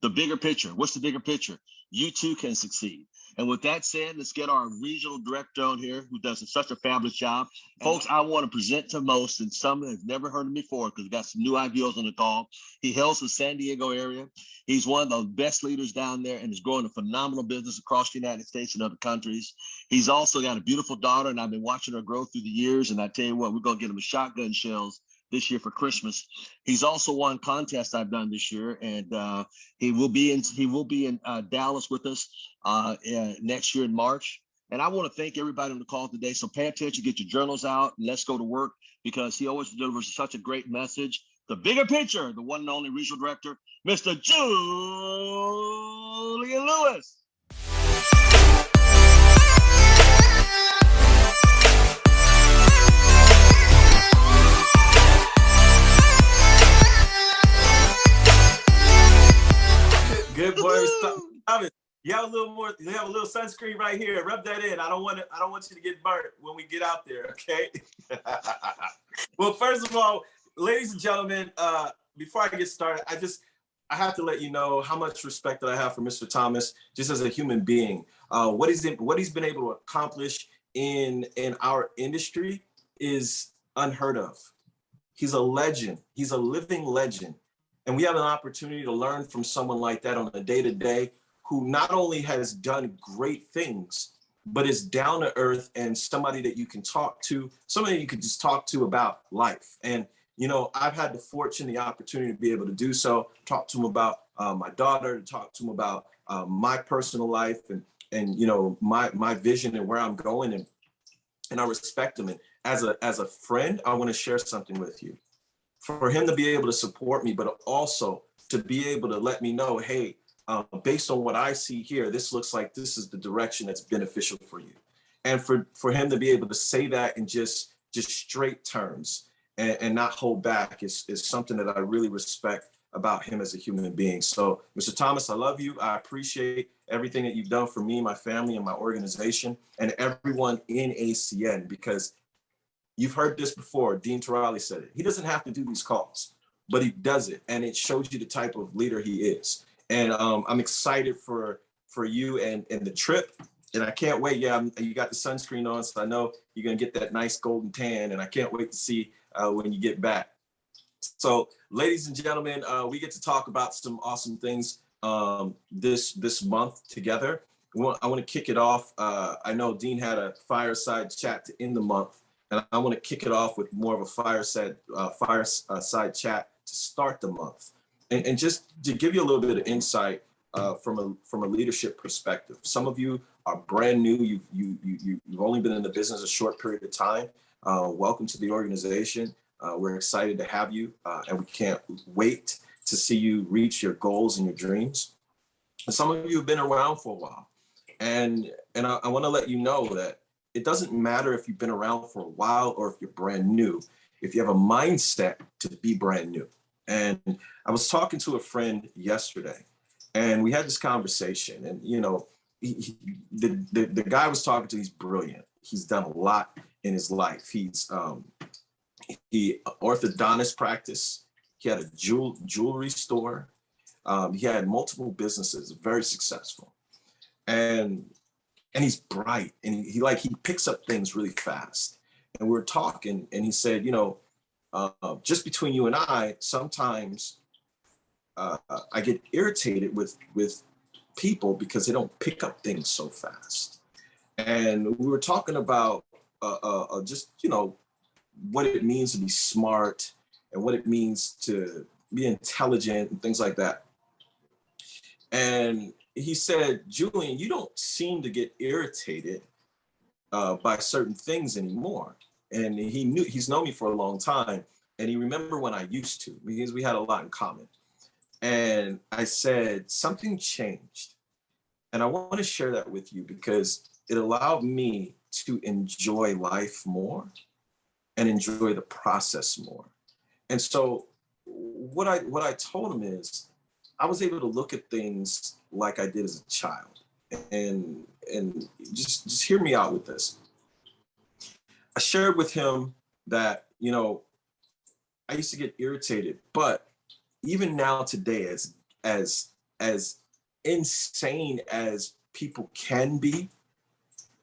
The bigger picture. What's the bigger picture? You too can succeed. And with that said, let's get our regional director on here who does such a fabulous job. Folks, I want to present to most, and some have never heard of him before because we got some new ideas on the call. He hails the San Diego area. He's one of the best leaders down there and is growing a phenomenal business across the United States and other countries. He's also got a beautiful daughter, and I've been watching her grow through the years. And I tell you what, we're going to get him a shotgun shells this year for Christmas. He's also won contests I've done this year, and he will be in Dallas with us next year in March. And I want to thank everybody on the call today. So pay attention, get your journals out, and let's go to work because he always delivers such a great message. The bigger picture, the one and only regional director, Mr. Julian Lewis. Good boy. You have a little more. You have a little sunscreen right here. Rub that in. I don't want you to get burnt when we get out there. Okay. Well, first of all, ladies and gentlemen, before I get started, I have to let you know how much respect that I have for Mr. Thomas, just as a human being. What he's been able to accomplish in our industry is unheard of. He's a legend. He's a living legend. And we have an opportunity to learn from someone like that on a day-to-day who not only has done great things, but is down to earth and somebody that you can talk to, somebody you can just talk to about life. And, you know, I've had the fortune, the opportunity to be able to do so, talk to him about my daughter, to talk to him about my personal life and you know, my vision and where I'm going. And I respect him. And as a friend, I want to share something with you. For him to be able to support me, but also to be able to let me know, hey, based on what I see here, this looks like this is the direction that's beneficial for you. And for him to be able to say that in just straight terms and not hold back is something that I really respect about him as a human being. So, Mr. Thomas, I love you. I appreciate everything that you've done for me, my family, and my organization, and everyone in ACN, because you've heard this before. Dean Turali said it. He doesn't have to do these calls, but he does it. And it shows you the type of leader he is. And I'm excited for you and the trip. And I can't wait. Yeah, you got the sunscreen on, so I know you're going to get that nice golden tan. And I can't wait to see when you get back. So, ladies and gentlemen, we get to talk about some awesome things this month together. I want to kick it off. I know Dean had a fireside chat to end the month. And I want to kick it off with more of a fireside chat to start the month, and just to give you a little bit of insight from a leadership perspective. Some of you are brand new. You've only been in the business a short period of time. Welcome to the organization. We're excited to have you, and we can't wait to see you reach your goals and your dreams. And some of you have been around for a while, and I want to let you know that it doesn't matter if you've been around for a while or if you're brand new, if you have a mindset to be brand new. And I was talking to a friend yesterday, and we had this conversation. And, you know, the guy I was talking to, he's brilliant. He's done a lot in his life. He orthodontist practice. He had a jewelry store. He had multiple businesses, very successful. And he's bright, and he picks up things really fast. And we're talking, and he said, you know, just between you and I, sometimes I get irritated with people because they don't pick up things so fast. And we were talking about just, you know, what it means to be smart and what it means to be intelligent and things like that. And he said, Julian, you don't seem to get irritated by certain things anymore. And he's known me for a long time. And he remembered when I used to, because we had a lot in common. And I said, something changed. And I want to share that with you because it allowed me to enjoy life more and enjoy the process more. And so what I told him is, I was able to look at things like I did as a child. And just hear me out with this. I shared with him that, you know, I used to get irritated, but even now today, as as insane as people can be,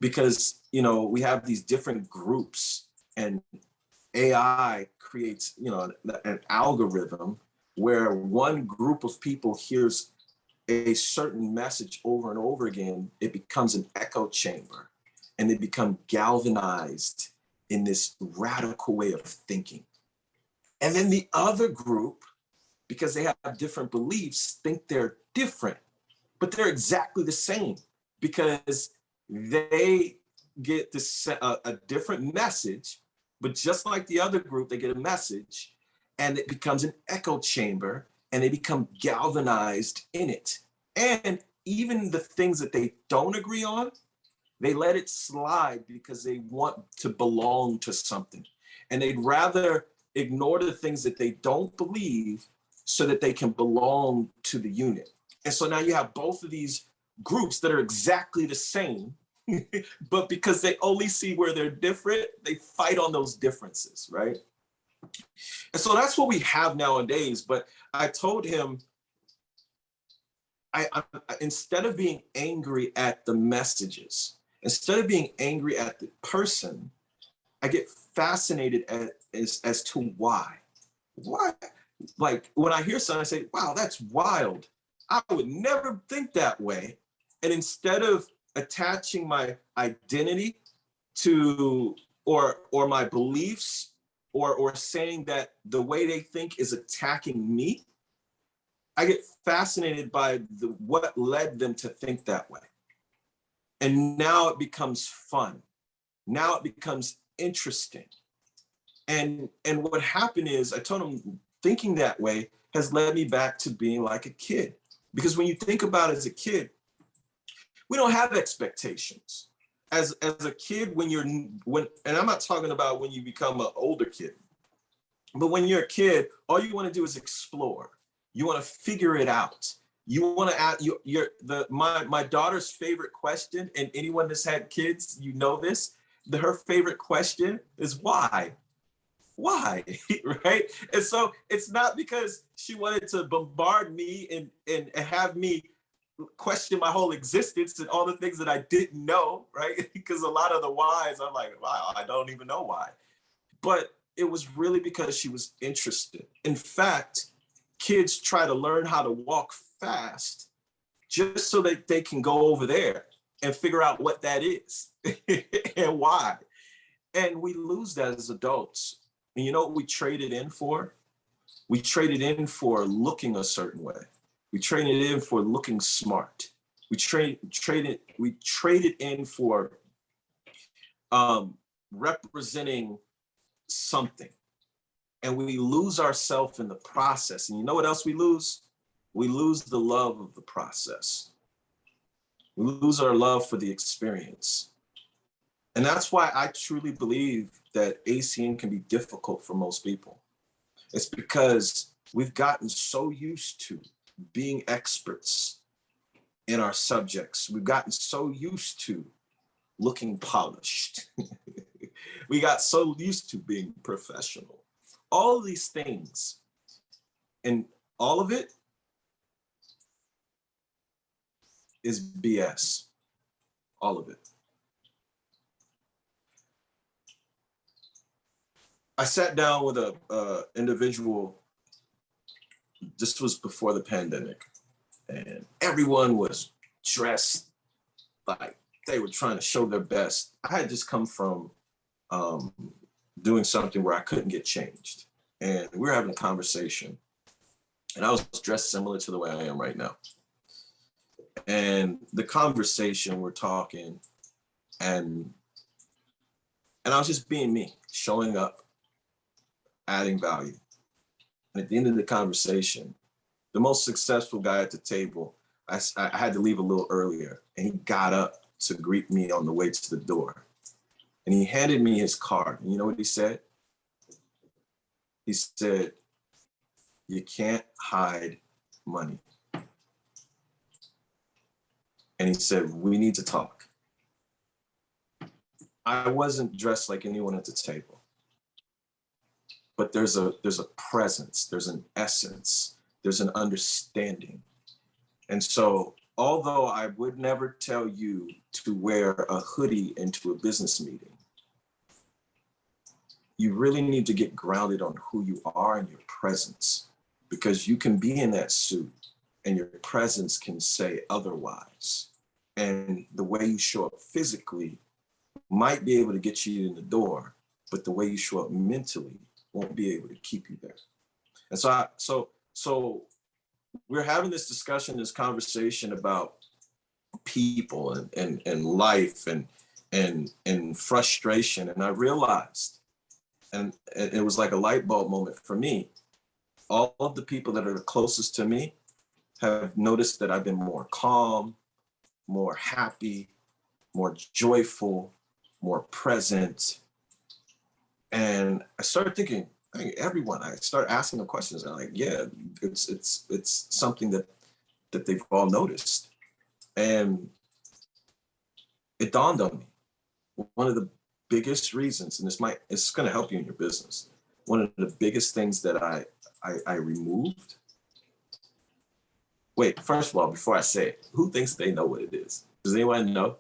because, you know, we have these different groups, and AI creates, you know, an algorithm where one group of people hears a certain message over and over again. It becomes an echo chamber, and they become galvanized in this radical way of thinking. And then the other group, because they have different beliefs, think they're different, but they're exactly the same, because they get this, a different message, but just like the other group, they get a message and it becomes an echo chamber, and they become galvanized in it. And even the things that they don't agree on, they let it slide because they want to belong to something. And they'd rather ignore the things that they don't believe so that they can belong to the unit. And so now you have both of these groups that are exactly the same, but because they only see where they're different, they fight on those differences, right? And so that's what we have nowadays. But I told him, I instead of being angry at the messages, instead of being angry at the person, I get fascinated as to why. Why? Like when I hear something, I say, wow, that's wild. I would never think that way. And instead of attaching my identity to or my beliefs or saying that the way they think is attacking me, I get fascinated by what led them to think that way. And now it becomes fun. Now it becomes interesting. And what happened is, I told him, thinking that way has led me back to being like a kid. Because when you think about it as a kid, we don't have expectations. As a kid, and I'm not talking about when you become an older kid, but when you're a kid, all you want to do is explore. You want to figure it out. You want to ask my daughter's favorite question, and anyone that's had kids, you know this, her favorite question is why? Why? Right? And so it's not because she wanted to bombard me and have me question my whole existence and all the things that I didn't know, right? Because a lot of the whys, I'm like, wow, I don't even know why. But it was really because she was interested. In fact, kids try to learn how to walk fast just so that they can go over there and figure out what that is and why. And we lose that as adults. And you know what we traded in for? We traded in for looking a certain way. We traded in for looking smart. We traded in for representing something. And we lose ourselves in the process. And you know what else we lose? We lose the love of the process. We lose our love for the experience. And that's why I truly believe that ACN can be difficult for most people. It's because we've gotten so used to being experts in our subjects. We've gotten so used to looking polished. We got so used to being professional. All of these things, and all of it is BS. All of it. I sat down with a individual. This was before the pandemic, and everyone was dressed like they were trying to show their best. I had just come from doing something where I couldn't get changed, and we were having a conversation, and I was dressed similar to the way I am right now. And the conversation, we're talking, and I was just being me, showing up, adding value. And at the end of the conversation, the most successful guy at the table, I had to leave a little earlier, and he got up to greet me on the way to the door. And he handed me his card. And you know what he said? He said, "You can't hide money." And he said, "We need to talk." I wasn't dressed like anyone at the table. But there's a presence, there's an essence, there's an understanding. And so, although I would never tell you to wear a hoodie into a business meeting, you really need to get grounded on who you are and your presence, because you can be in that suit and your presence can say otherwise. And the way you show up physically might be able to get you in the door, but the way you show up mentally won't be able to keep you there. And so we're having this discussion, this conversation about people and life and frustration. And I realized, and it was like a light bulb moment for me, all of the people that are the closest to me have noticed that I've been more calm, more happy, more joyful, more present. And I started thinking, I mean, everyone, I started asking them questions. And I'm like, yeah, it's something that they've all noticed. And it dawned on me, one of the biggest reasons, and it's going to help you in your business. One of the biggest things that I removed. Wait, first of all, before I say it, who thinks they know what it is? Does anyone know?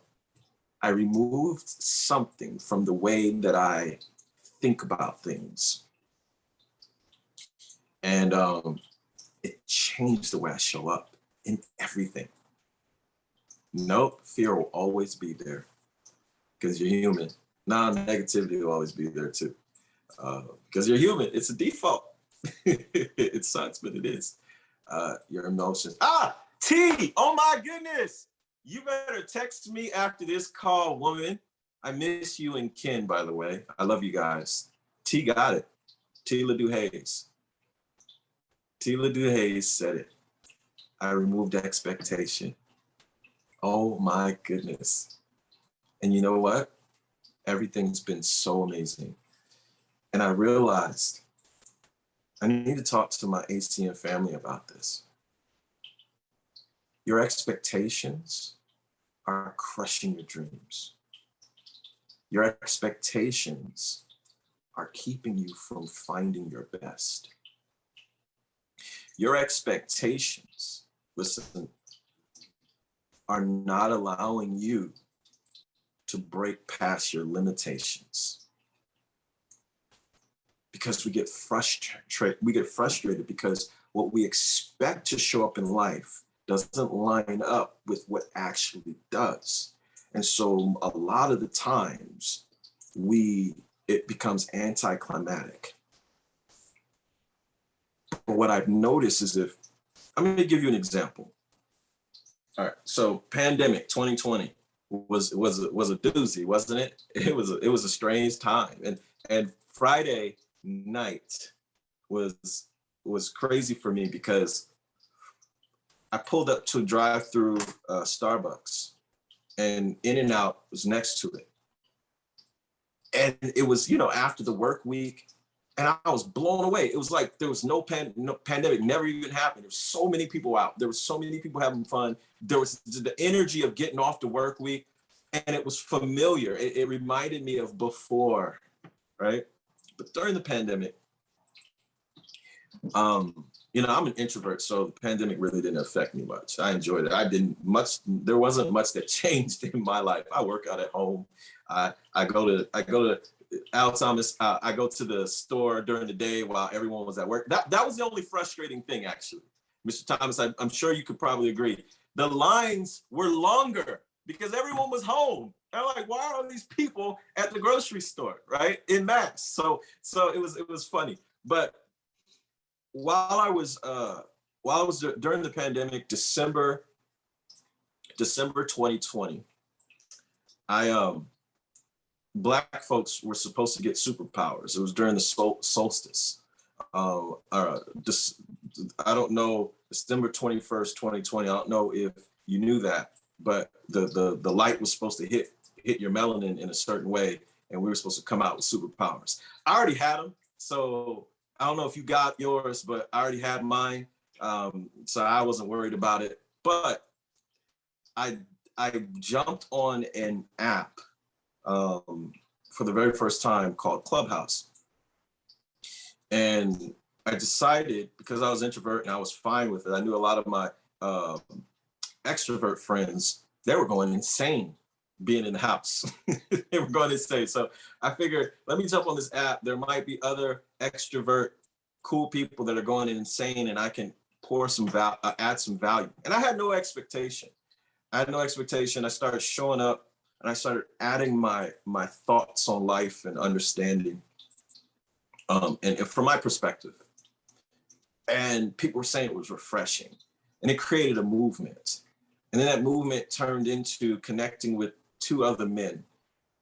I removed something from the way that I think about things. And it changed the way I show up in everything. Nope, fear will always be there because you're human. Non-negativity will always be there too. Because you're human, it's a default. It sucks, but it is. Your emotions. T, oh my goodness. You better text me after this call, woman. I miss you and Ken, by the way. I love you guys. T got it. T LaDue Hayes. T LaDue Hayes said it. I removed expectation. Oh my goodness. And you know what? Everything's been so amazing. And I realized I need to talk to my ACN family about this. Your expectations are crushing your dreams. Your expectations are keeping you from finding your best. Your expectations, listen, are not allowing you to break past your limitations. Because we get frustrated because what we expect to show up in life doesn't line up with what actually does. And so a lot of the times it becomes anticlimactic. But what I've noticed is I'm going to give you an example. All right, so pandemic 2020 was a doozy, wasn't it? It was a strange time, and Friday night was crazy for me because I pulled up to a drive-through Starbucks, and In-N-Out was next to it, and it was after the work week. And I was blown away. It was like there was no pandemic, never even happened. There were so many people out. There were so many people having fun. There was the energy of getting off the work week, and it was familiar. It reminded me of before, right? But during the pandemic, I'm an introvert, so the pandemic really didn't affect me much. I enjoyed it. There wasn't much that changed in my life. I work out at home. I go to Al Thomas, I go to the store during the day while everyone was at work. That was the only frustrating thing, actually. Mr. Thomas, I'm sure you could probably agree. The lines were longer because everyone was home. And I'm like, why are all these people at the grocery store, right? En masse. So it was funny. But while I was during the pandemic, December 2020, Black folks were supposed to get superpowers. It was during the solstice. I don't know, December 21st, 2020. I don't know if you knew that, but the light was supposed to hit your melanin in a certain way, and we were supposed to come out with superpowers. I already had them, so I don't know if you got yours, but I already had mine, so I wasn't worried about it. But I jumped on an app for the very first time called Clubhouse. And I decided, because I was introvert and I was fine with it, I knew a lot of my extrovert friends, they were going insane being in the house. They were going insane. So I figured, let me jump on this app. There might be other extrovert, cool people that are going insane, and I can pour some add some value. And I had no expectation. I had no expectation. I started showing up and I started adding my thoughts on life and understanding, and from my perspective. And people were saying it was refreshing, and it created a movement. And then that movement turned into connecting with two other men.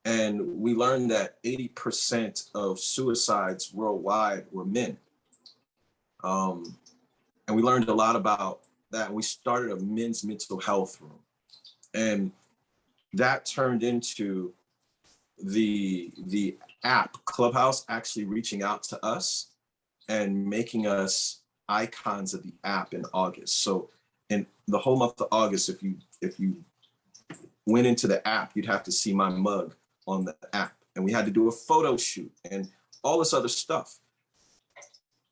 And we learned that 80% of suicides worldwide were men. And we learned a lot about that. And we started a men's mental health room. And that turned into the app Clubhouse actually reaching out to us and making us icons of the app in August. So in the whole month of August, if you went into the app, you'd have to see my mug on the app. And we had to do a photo shoot and all this other stuff.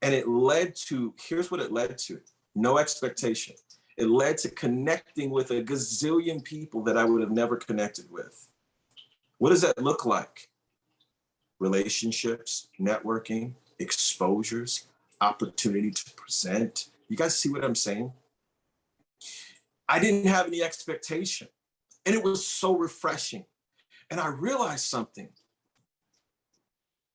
And it led to, here's what it led to: no expectation. It led to connecting with a gazillion people that I would have never connected with. What does that look like? Relationships, networking, exposures, opportunity to present. You guys see what I'm saying? I didn't have any expectation, and it was so refreshing. And I realized something.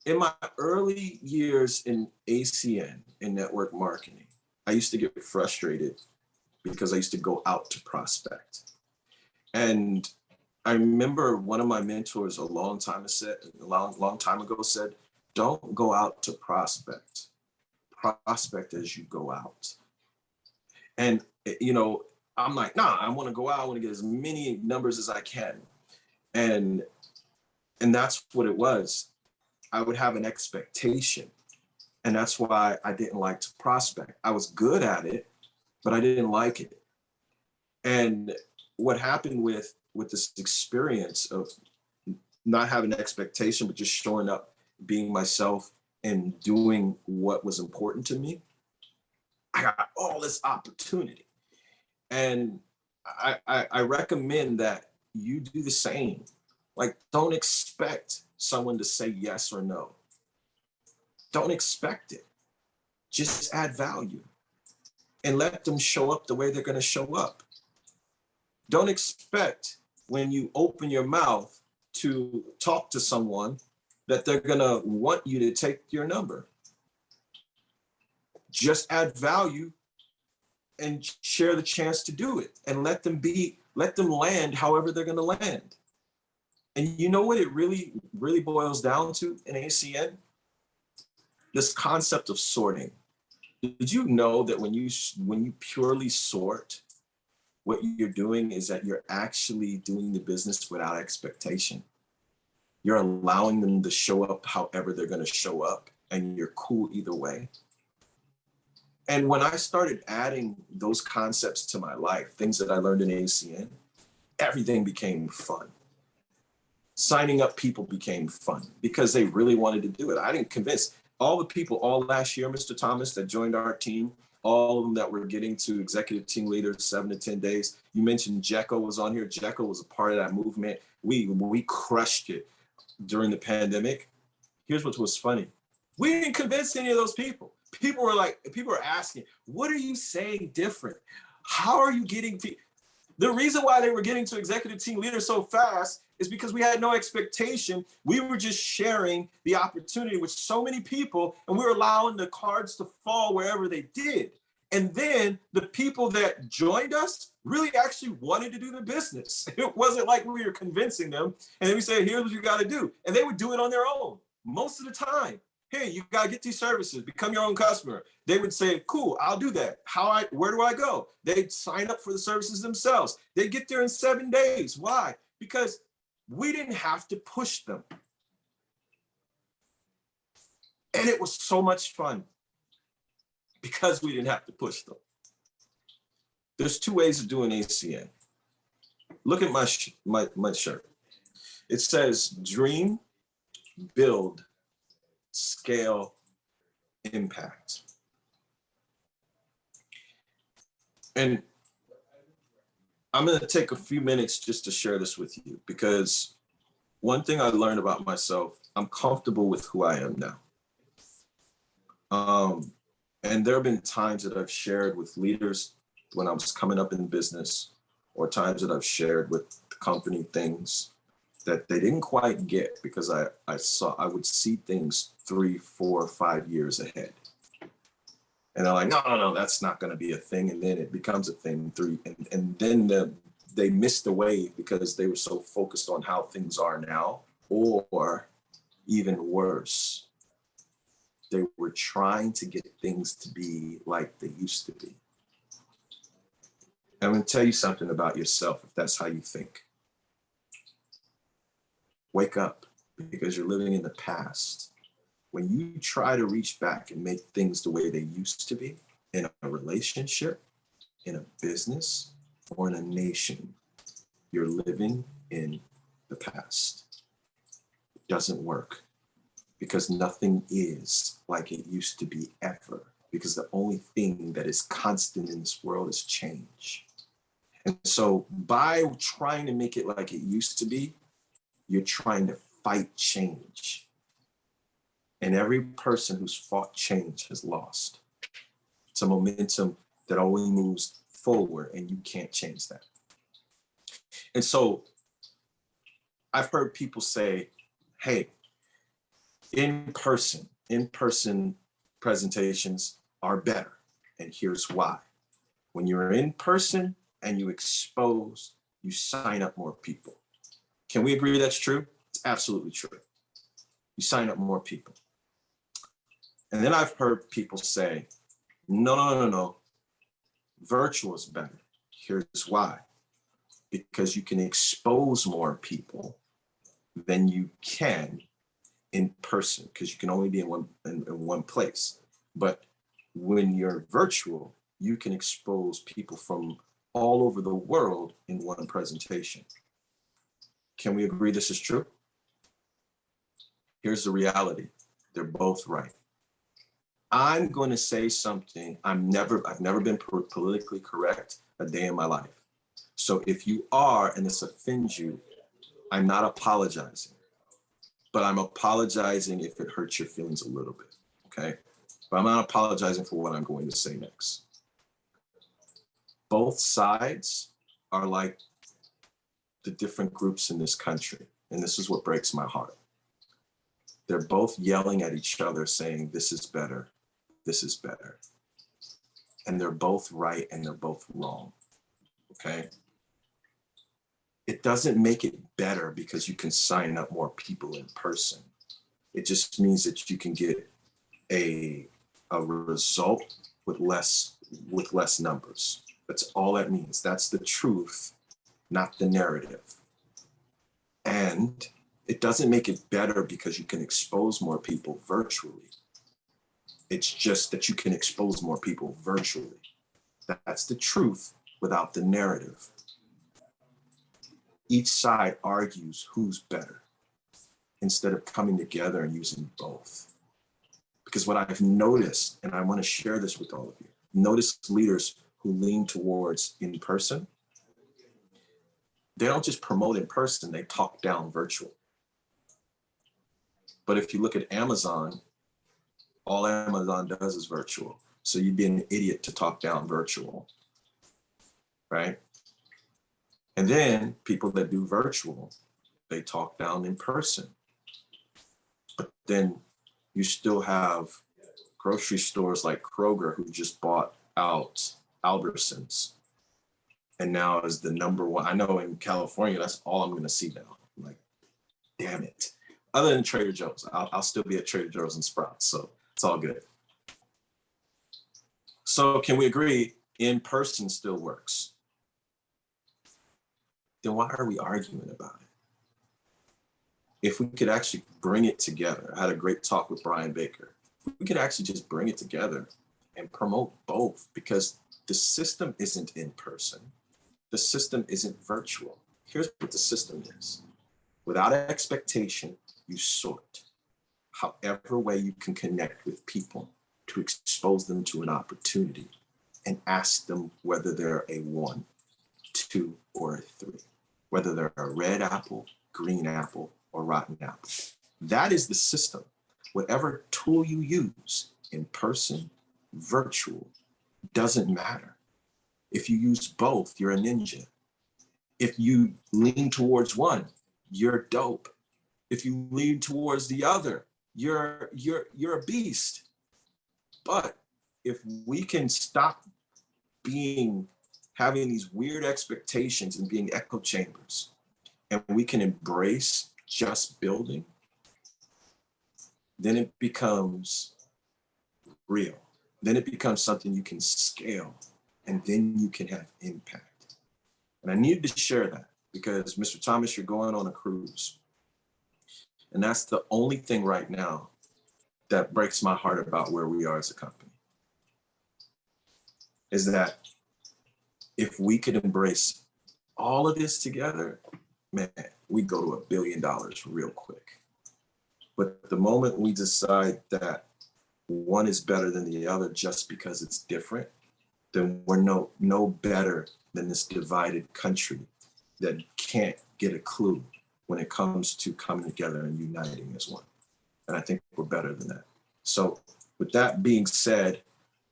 In my early years in ACN, in network marketing, I used to get frustrated because I used to go out to prospect. And I remember one of my mentors a long time ago said, don't go out to prospect. Prospect as you go out. And, you know, I'm like, nah, I want to go out. I want to get as many numbers as I can. And that's what it was. I would have an expectation. And that's why I didn't like to prospect. I was good at it, but I didn't like it. And what happened with this experience of not having an expectation, but just showing up, being myself and doing what was important to me, I got all this opportunity. And I recommend that you do the same. Like, don't expect someone to say yes or no. Don't expect it. Just add value and let them show up the way they're going to show up. Don't expect when you open your mouth to talk to someone that they're going to want you to take your number. Just add value and share the chance to do it, and let them land however they're going to land. And you know what it really, really boils down to in ACN? This concept of sorting. Did you know that when you purely sort, what you're doing is that you're actually doing the business without expectation? You're allowing them to show up however they're going to show up, and you're cool either way. And when I started adding those concepts to my life, things that I learned in ACN, everything became fun. Signing up people became fun because they really wanted to do it. I didn't convince all the people all last year, Mr. Thomas, that joined our team, all of them that were getting to executive team leaders 7 to 10 days. You mentioned Jekko was on here. Jekko was a part of that movement. We crushed it during the pandemic. Here's what was funny. We didn't convince any of those people. People were asking, what are you saying different? How are you getting to? The reason why they were getting to executive team leaders so fast is because we had no expectation. We were just sharing the opportunity with so many people, and we were allowing the cards to fall wherever they did. And then the people that joined us really actually wanted to do the business. It wasn't like we were convincing them, and then we said, here's what you got to do. And they would do it on their own most of the time. Hey, you got to get these services, become your own customer. They would say, cool, I'll do that. Where do I go? They'd sign up for the services themselves. They'd get there in 7 days. Why? Because we didn't have to push them. And it was so much fun because we didn't have to push them. There's 2 ways of doing ACN. Look at my shirt. It says dream, build, scale, impact. And I'm going to take a few minutes just to share this with you, because one thing I learned about myself, I'm comfortable with who I am now. And there have been times that I've shared with leaders when I was coming up in business, or times that I've shared with the company things that they didn't quite get, because I would see things 3, 4, 5 years ahead. And they're like, no, that's not going to be a thing. And then it becomes a thing. And then they missed the wave because they were so focused on how things are now, or even worse, they were trying to get things to be like they used to be. I'm going to tell you something about yourself if that's how you think. Wake up, because you're living in the past. When you try to reach back and make things the way they used to be, in a relationship, in a business, or in a nation, you're living in the past. It doesn't work, because nothing is like it used to be ever, because the only thing that is constant in this world is change. And so by trying to make it like it used to be, you're trying to fight change. And every person who's fought change has lost. It's a momentum that only moves forward, and you can't change that. And so I've heard people say, hey, in-person presentations are better. And here's why. When you're in person and you expose, you sign up more people. Can we agree that's true? It's absolutely true. You sign up more people. And then I've heard people say, no. Virtual is better. Here's why. Because you can expose more people than you can in person, because you can only be in one place. But when you're virtual, you can expose people from all over the world in one presentation. Can we agree this is true? Here's the reality. They're both right. I'm going to say something. I've never been politically correct a day in my life. So if you are and this offends you, I'm not apologizing, but I'm apologizing if it hurts your feelings a little bit, okay? But I'm not apologizing for what I'm going to say next. Both sides are like the different groups in this country, and this is what breaks my heart. They're both yelling at each other saying, this is better, this is better. And they're both right and they're both wrong, okay? It doesn't make it better because you can sign up more people in person. It just means that you can get a result with less numbers. That's all that means. That's the truth, not the narrative. And it doesn't make it better because you can expose more people virtually. It's just that you can expose more people virtually. That's the truth without the narrative. Each side argues who's better instead of coming together and using both. Because what I've noticed, and I want to share this with all of you, notice leaders who lean towards in person, they don't just promote in person, they talk down virtual. But if you look at Amazon, all Amazon does is virtual. So you'd be an idiot to talk down virtual, right? And then people that do virtual, they talk down in person. But then you still have grocery stores like Kroger who just bought out Albertsons and now is the number one. I know in California, that's all I'm going to see now. I'm like, damn it. Other than Trader Joe's, I'll still be at Trader Joe's and Sprouts, so it's all good. So can we agree in person still works? Then why are we arguing about it? If we could actually bring it together, I had a great talk with Brian Baker. We could actually just bring it together and promote both, because the system isn't in person. The system isn't virtual. Here's what the system is. Without expectation, you sort. However way you can connect with people to expose them to an opportunity and ask them whether they're a 1, 2, or a 3, whether they're a red apple, green apple, or rotten apple. That is the system. Whatever tool you use, in person, virtual, doesn't matter. If you use both, you're a ninja. If you lean towards one, you're dope. If you lean towards the other, you're a beast. But if we can stop having these weird expectations and being echo chambers, and we can embrace just building, then it becomes real. Then it becomes something you can scale, and then you can have impact. And I needed to share that because, Mr. Thomas, you're going on a cruise. And that's the only thing right now that breaks my heart about where we are as a company, is that if we could embrace all of this together, man, we go to $1 billion real quick. But the moment we decide that one is better than the other just because it's different, then we're no better than this divided country that can't get a clue when it comes to coming together and uniting as one. And I think we're better than that. So with that being said,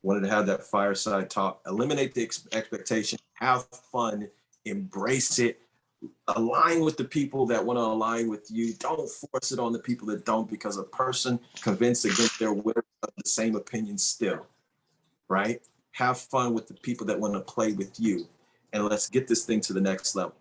wanted to have that fireside talk, eliminate the expectation, have fun, embrace it, align with the people that want to align with you. Don't force it on the people that don't, because a person convinced against their will of the same opinion still, right? Have fun with the people that want to play with you, and let's get this thing to the next level.